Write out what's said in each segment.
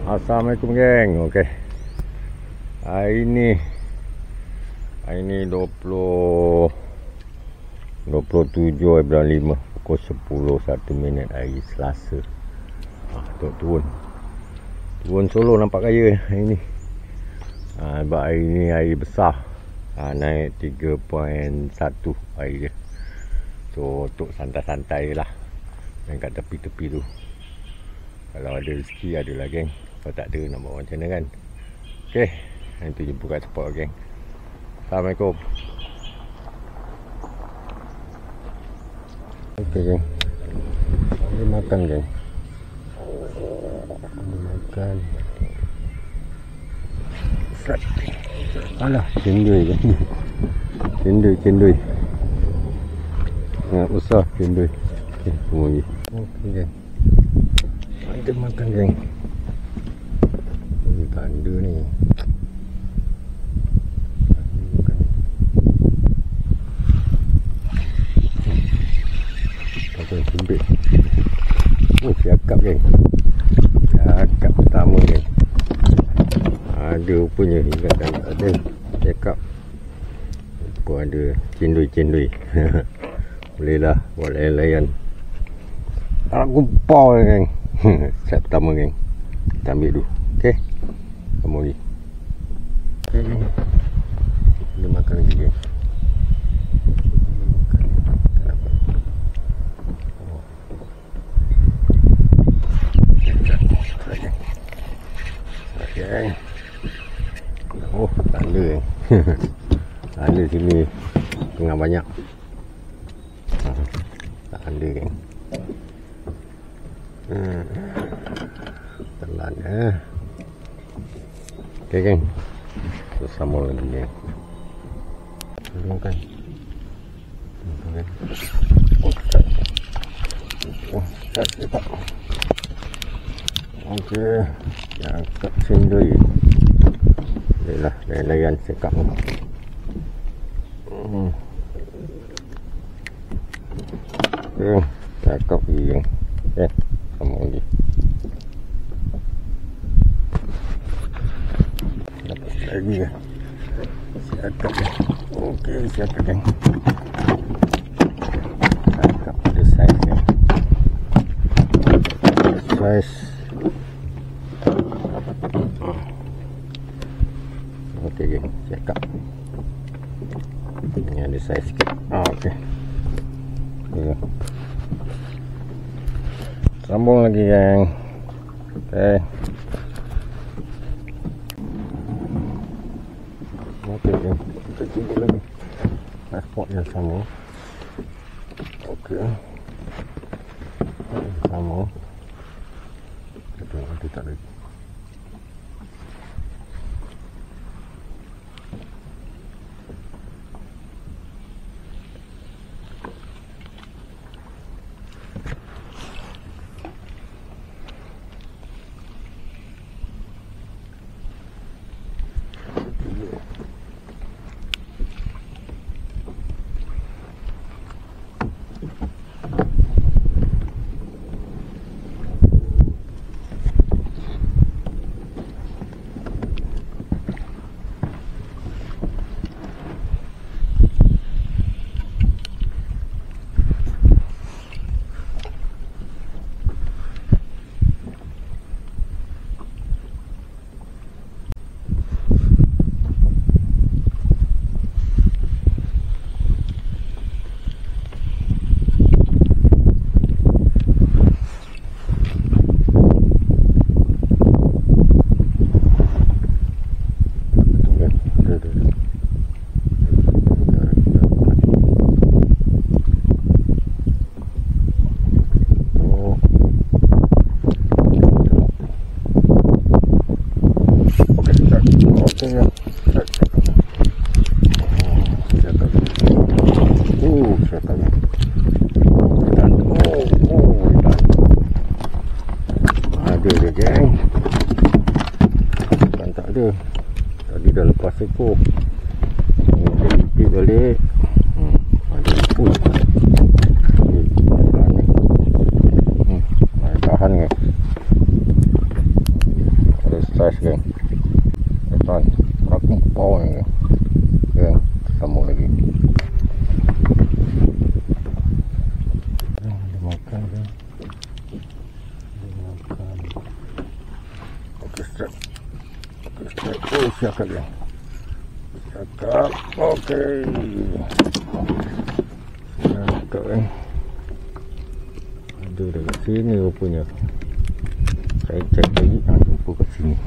Assalamualaikum geng. Okey. Hari ni 27 bulan 5 pukul 10:01 hari Selasa. Turun Solo nampak kaya hari ni. Sebab hari ni hari besar. Naik 3.1 air dia. So untuk santai-santai lah. Main kat tepi-tepi tu. Kalau ada rezeki adalah geng. Kalau tak ada nak buat macam mana kan. Okey, nanti jumpa kat spot geng. Assalamualaikum. Okey geng, boleh makan geng. Boleh makan. Alah, cendui geng. Cendui. Nak usah cendui. Okey, tunggu lagi. Okey geng, ada makan geng. Ini tanda ni. Makan sempit. Siakap geng. Siakap pertama geng. Ada rupanya ingatan tak ada. Siakap. Pun ada cendui. Boleh lah buat layan-layan. Tak gumpau geng. Set pertama geng. Kita ambil dulu. Okey. Kamu ni. Okey geng. Boleh makan lagi geng. Geng. Oh, tanda geng. Tanda sini tengah banyak. Tanda geng. Telan Okey geng. Sambung lagi geng. Makan. Cepat. Okey. Cakap cendui. Yalah, layan cakap. Cakap lagi geng. Sambung lagi. Dapat lagi ke? Siakap geng. Okey, siakap geng. Siakap ada saiz geng. Saiz. Okey geng, siakap. Ini ada saiz sikit. Okey. Sambung lagi geng. Okey. Okey geng, kita cuba lagi spot yang sama. Okey. Sama. Kita tengok nanti tak lagi. Ada je geng. Bukan tak ada. Tadi dah lepas ekor. Repeat balik. Ada push. Tahan ke. Oh, siakap dia. Siakap. Okey. Siakap kan. Ada dekat sini rupanya. Saya cek lagi. Jumpa kat sini.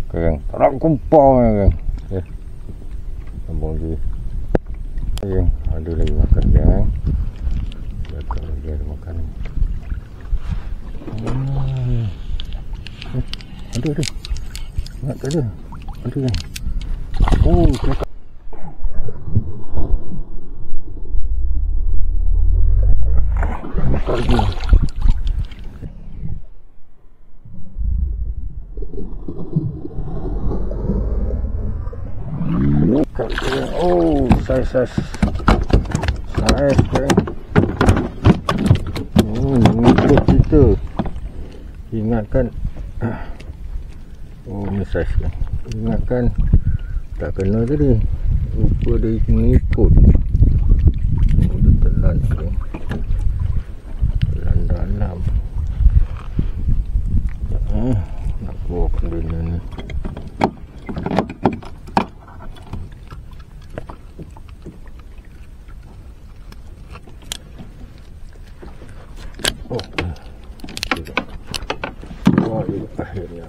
Sekarang tak nak kumpul kan. Ya. Sambung lagi. Okay. Ada lagi makan dia kan. Siakap lagi ada makan. Ada. Tak ada. Ada kan. Oh, siakap. Makan lagi. Oh, saiz kan. Ikut kita. Ingatkan. Oh, ni saiz kan. Ingatkan tak kena tadi. Lupa dia mengikut. Oh, dia telan kan. Telan dalam. Nak keluarkan benda ni. Akhirnya.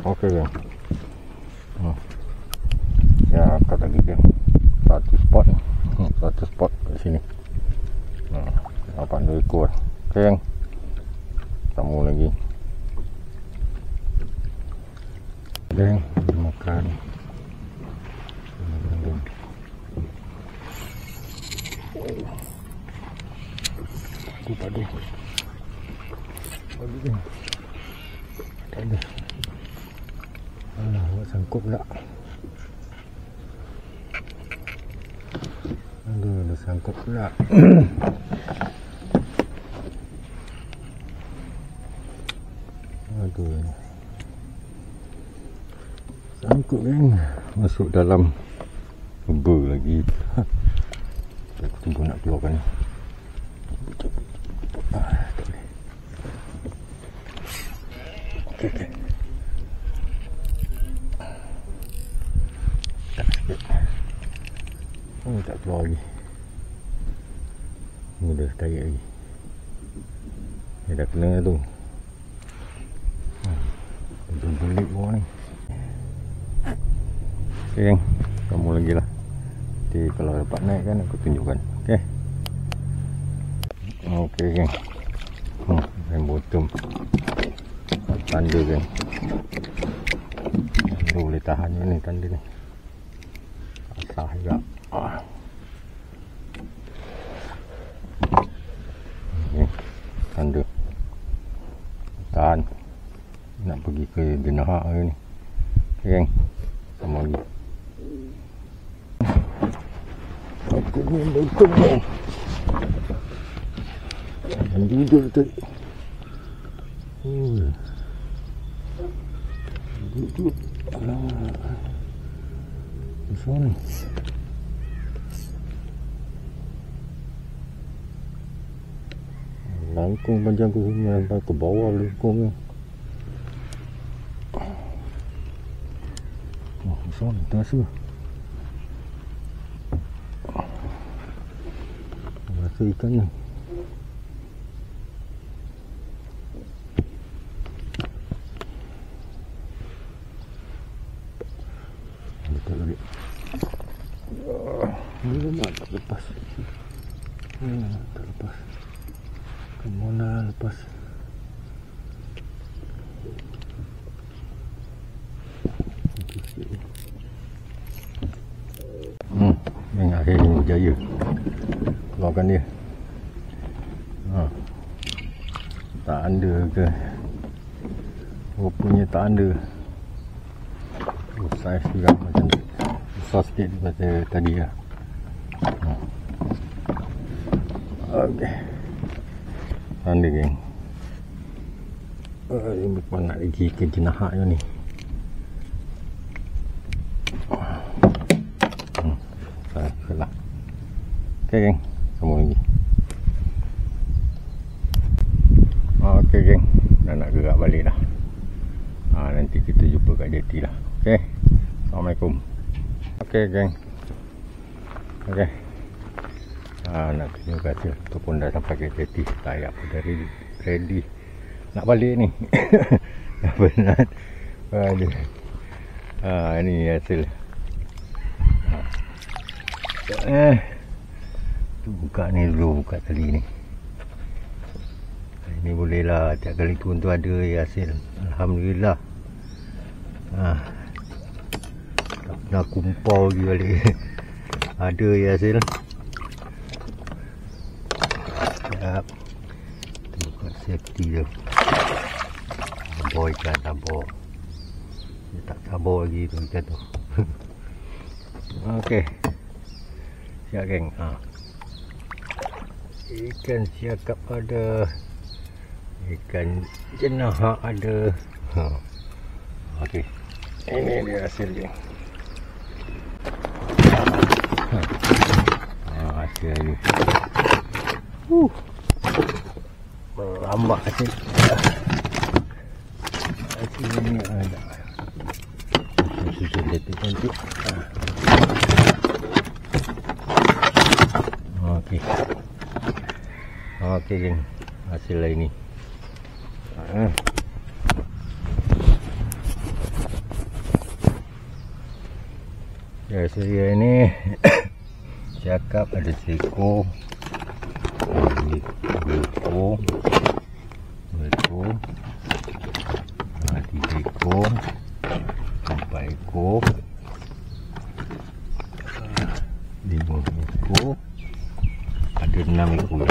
Okey kan. Ya, kat lagi kan. Satu spot kat sini. Nampak dia ikut. Okey kan. Sambung lagi. Dan makan. Padu. Tak ada. Alah, buat sangkut pula. Aduh, dah sangkut pula. Aduh. Sangkut kan. Masuk dalam ber lagi. Aku tunggu nak keluarkan. Okey. Tak sikit. Oh, tak keluar lagi. Dah tarik lagi. Dia dah kena tu. Belik bawah ni. Okey gang, kamu lagi lah. Nanti kalau dapat naik kan aku tunjukkan. Okey. Okey gang. Main bottom. Tanda kan. Tanda boleh tahan ni tanda ni. Asah juga. Okay. Tanda. Tahan. Nak pergi ke Denahak ke ni. Okay gang. Sama lagi. Aku ni betul gang. Dan duduk betul. Duduk. Besar ni. Langkung panjang ke sini sampai ke bawah langkung ni. Oh, besar ni terasa. Rasa ikan ni. Ini tak lepas. Tak lepas. Kemana lepas? Yang akhirnya berjaya. Keluarkan dia. Tak ada ke? Rupanya tak ada. Saiz juga macam besar sikit daripada tadi lah. Okey. Anda geng. Ini bukan nak pergi ke Denahak ni. Salah. Okey geng. Sambung lagi. Okey geng. Dah nak gerak balik dah. Nanti kita jumpa kat jeti lah. Okay, Assalamualaikum. Okay geng. Okay, nak tunjuk hasil tu pun dah sampai ke jeti. Tayak pun dah ready nak balik ni. Dah penat. Aduh. Ini hasil. Tu buka ni dulu, buka tali ni. Ini boleh lah, tiap kali turun tu ada hasil. Alhamdulillah. Tak pernah kumpau lagi balik. Ada hasil. Sekejap. Kita buka safety dia. Sabar ikan, sabar. Dia tak sabar lagi tu ikan tu. Okey. Siap geng. Ikan siakap ada. Ikan jenahak ada. Okey. Ini dia hasil geng. Hasil ni. Berambak hasil. Hasil ni ada. Susun cantik-cantik. Okey. Okey geng. Hasil lain ni. Ya, saya ni cakap ada seekor, dua ekor, 3 ekor, 4 ekor, 5 ekor, ada 6 ekor.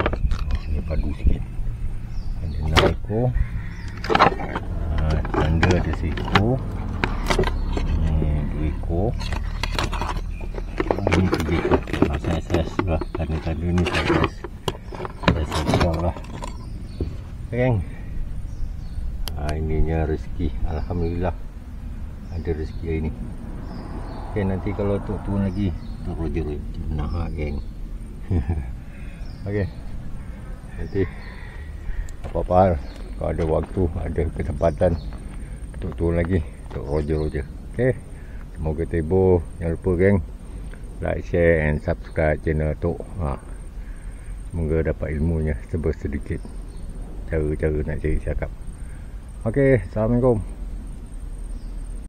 Sini padu sikit. Ada 6 ekor. Tanda ada seekor. Ini 2 ekor. Ini 3 ekor. Saiz lah. Tanda-tanda ni saiz besar lah. Okay geng. Ininya rezeki. Alhamdulillah ada rezeki hari ni. Okay, nanti kalau turun lagi Roger jenahak geng. Okay, nanti apa-apa hal, kalau ada waktu, ada kesempatan untuk turun lagi untuk Roger. Okay, semoga terhibur. Jangan lupa geng, like, share and subscribe channel Tok. Semoga dapat ilmunya sedikit cara-cara nak cari cakap. Okay, Assalamualaikum.